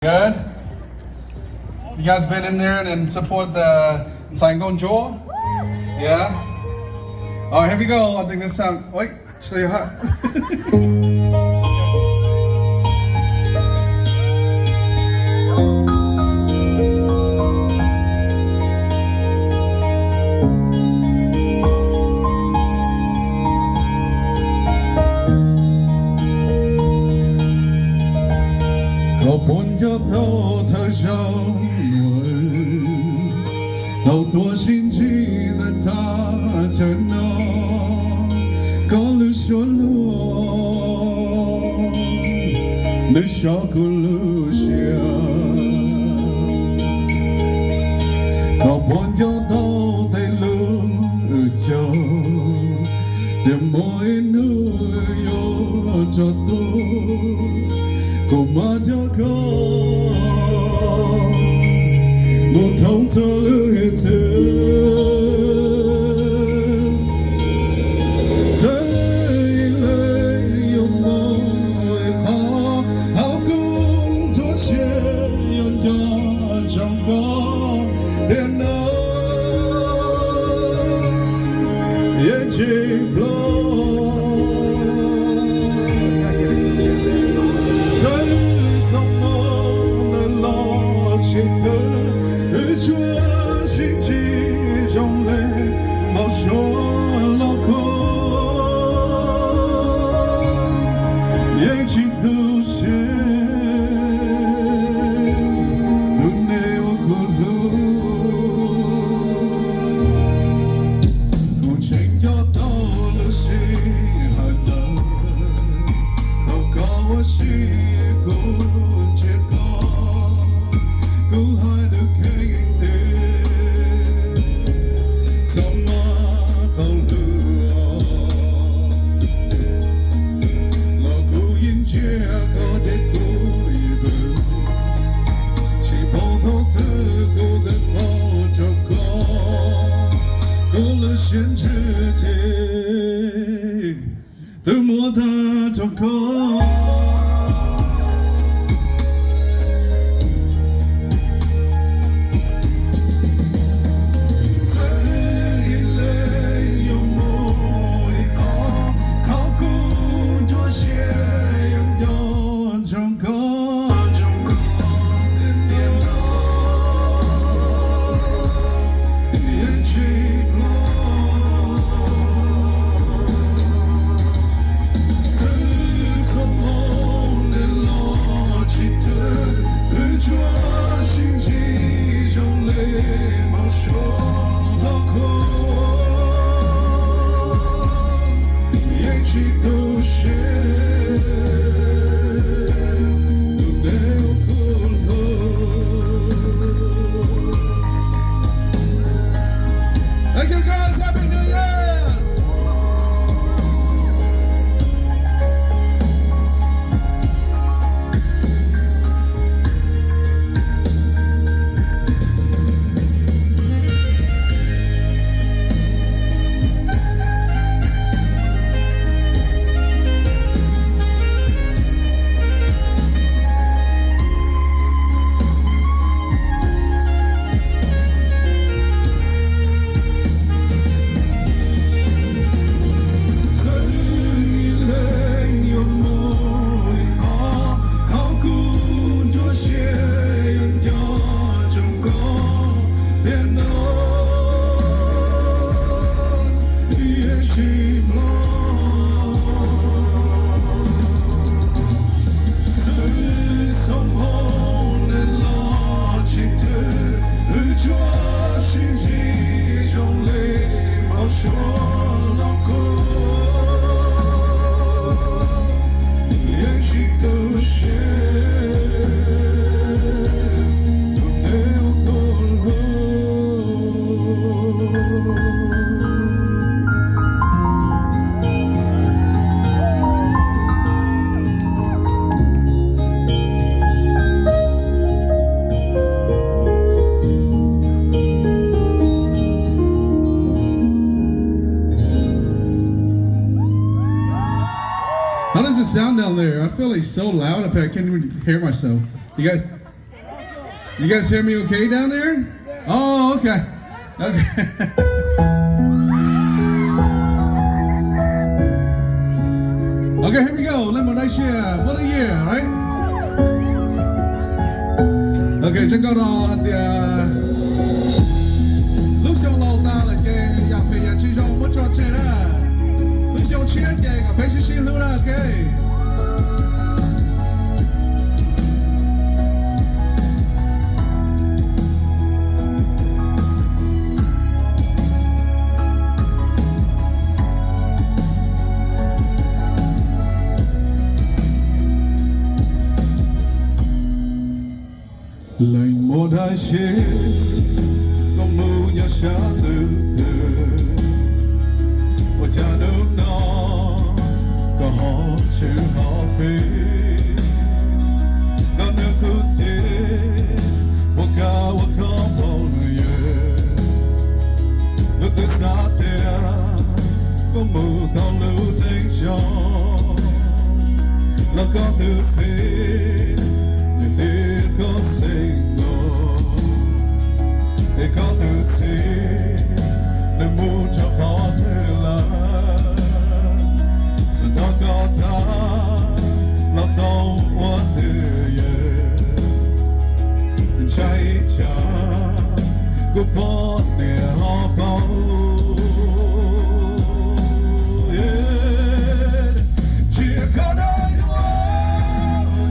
Good. You guys been in there and support the Saigon Jaw? Yeah? All right, here we go. I think this sound. Wait, stay hot. Có bốn cho thâu thơ sâu nuôi đầu tua xin chi đã tha cho nó có lưu xuống luôn lưu cho cô lưu xia có bốn cho thâu thầy lưu cho để mỗi nơi yo cho tôi cô mà cho con một thông cho lưỡi trời lấy yêu môi khó hao cung cho xe yêu cho trong con đêm đó yên chỉ Chúa xin chỉ trong lệ bao số lo khổ yên chỉ tu xin lúc nêu cô lưu cô tranh cho tao lưu xin hạt đời tao có xin cô chết con cô hai được Hãy từ mùa tha cho con How does it sound down there? I feel like so loud up here. I can't even hear myself. You guys? You guys hear me okay down there? Oh, okay. Okay. Okay, here we go. Let me nice year for the year, right? Okay, check out all the lúc sau lâu ta là cái dòng thời gian chỉ trong một trò chơi đó. Lúc sau chia cái phải xin luôn là cái. Lạnh một hai chiếc không mưu nhà xa từ từ một cha nước nó có họ chứ họ phí có nước cứ thế một ca một có bao nhiêu nước từ xa tiền có mưu thao lưu tình cho là có từ phí có Senhor e có từ thế để mua cho khó thể là sẽ nó có ta là tao quá tươi cháy cha của bọn nè họ bao chỉ có đôi hoa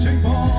tranh bỏ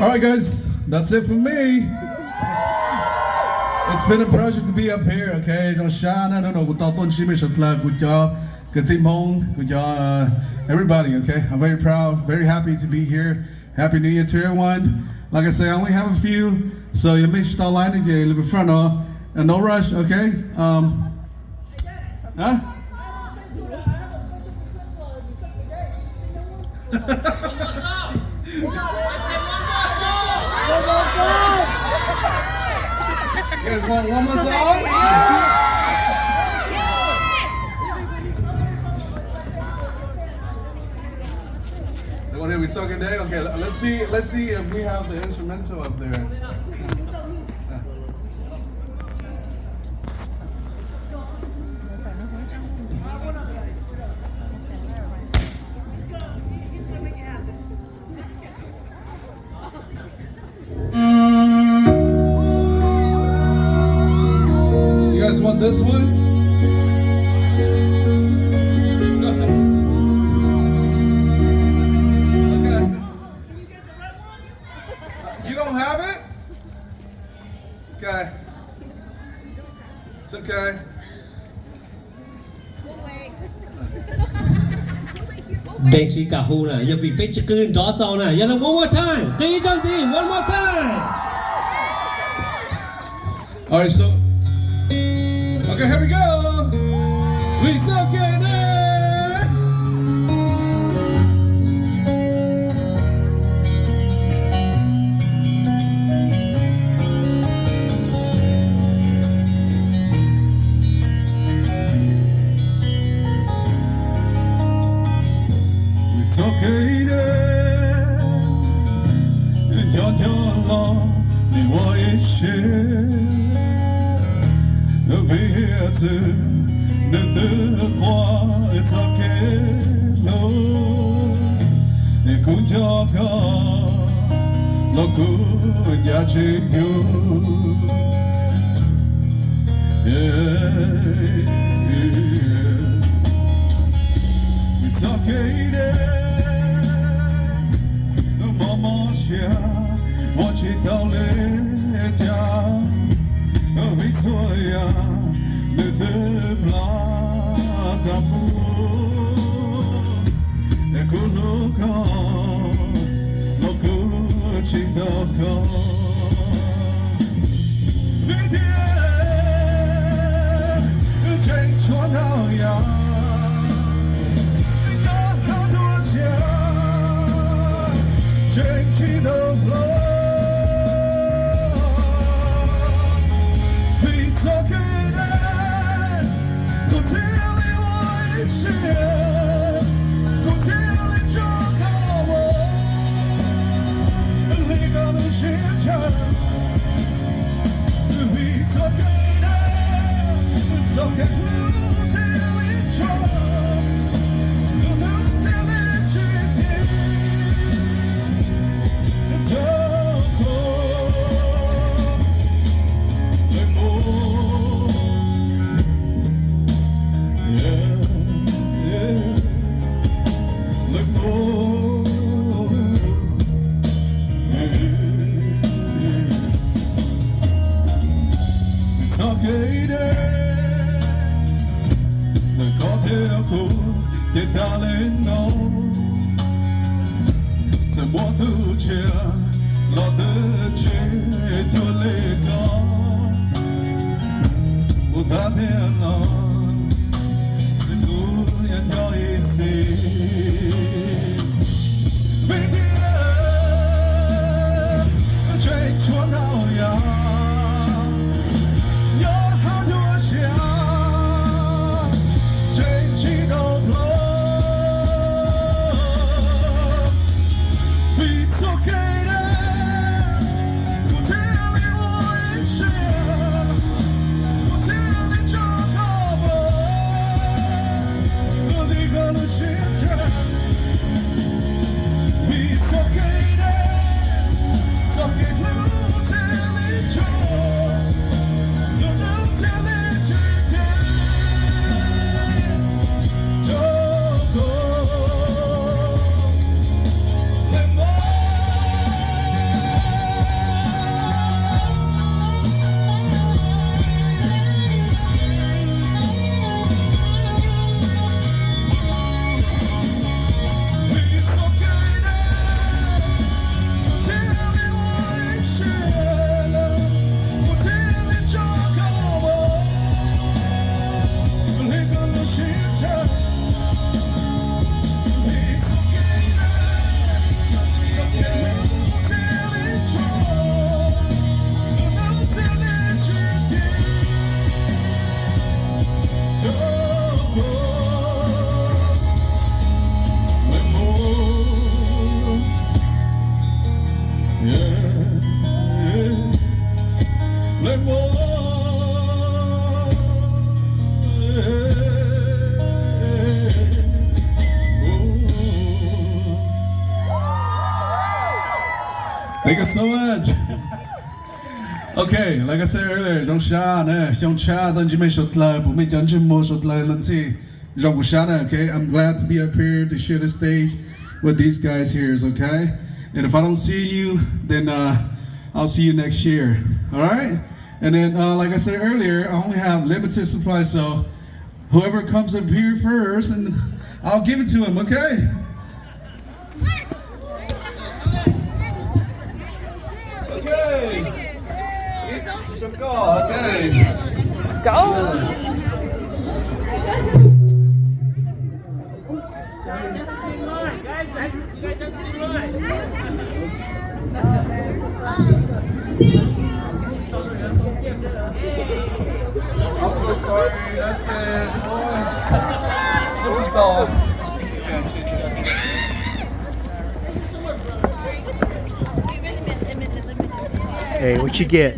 Alright guys, that's it for me. It's been a pleasure to be up here, okay? Trong sáng nó nó tao tôn chỉ mình rất là của cho cái team Hmong, của cho everybody, okay? I'm very proud, very happy to be here. Happy New Year to everyone. Like I say, I only have a few, so you make sure line in a little bit front of, and no rush, okay? Huh? You guys want one more song? They want to hear me talking today? Okay, let's see if we have the instrumental up there. You guys want this one? You don't have it? Okay. It's okay. Bexi cả hu nè, giờ vì Bexi cơn rõ ràng nè, giờ là one more time, tí trong tí, one more time. All right, so okay, here we go. It's okay now. It's okay now. Cho lo để我一些。Viết nơi từ qua cho kể lối để cũng cho con nó cũng nhà chỉ thiếu cho kể đấy mò mò xia mò chỉ tao lên cha Victoria de plata e kunuka no kuchidaka vidie chen chuan hao ya ya hao duo xia chen chi do lo It's okay now. Go tell me what it's here. Go tell me your power. Leave on the ship. It's okay now. It's okay. Lose it, try. Lose it, don't go. Che tale no Se mua tu chia Lo te che tu le ca U ta te no Se tu ya cho i si Vì thế chuan hao ya Nhớ hao đua chia Trên chi đâu It's okay now. Go tell me what it's here. Go tell me your power. Only gonna shit It's okay now. It's okay losing it all. Don't tell it today. Don't go. Let more. Let more. Thank you so much. Okay, like I said earlier, trong xa nè, trong cha tân chỉ mấy sốt lại, bố mẹ chẳng chỉ mua sốt lại lần gì, trong cuộc xa nè. Okay, I'm glad to be up here to share the stage with these guys here. Okay, and if I don't see you, then I'll see you next year. All right, and then like I said earlier, I only have limited supply, so whoever comes up here first, and I'll give it to him. Okay. Okay. Go! I'm so sorry. That's it. What's he called? Hey, what you get?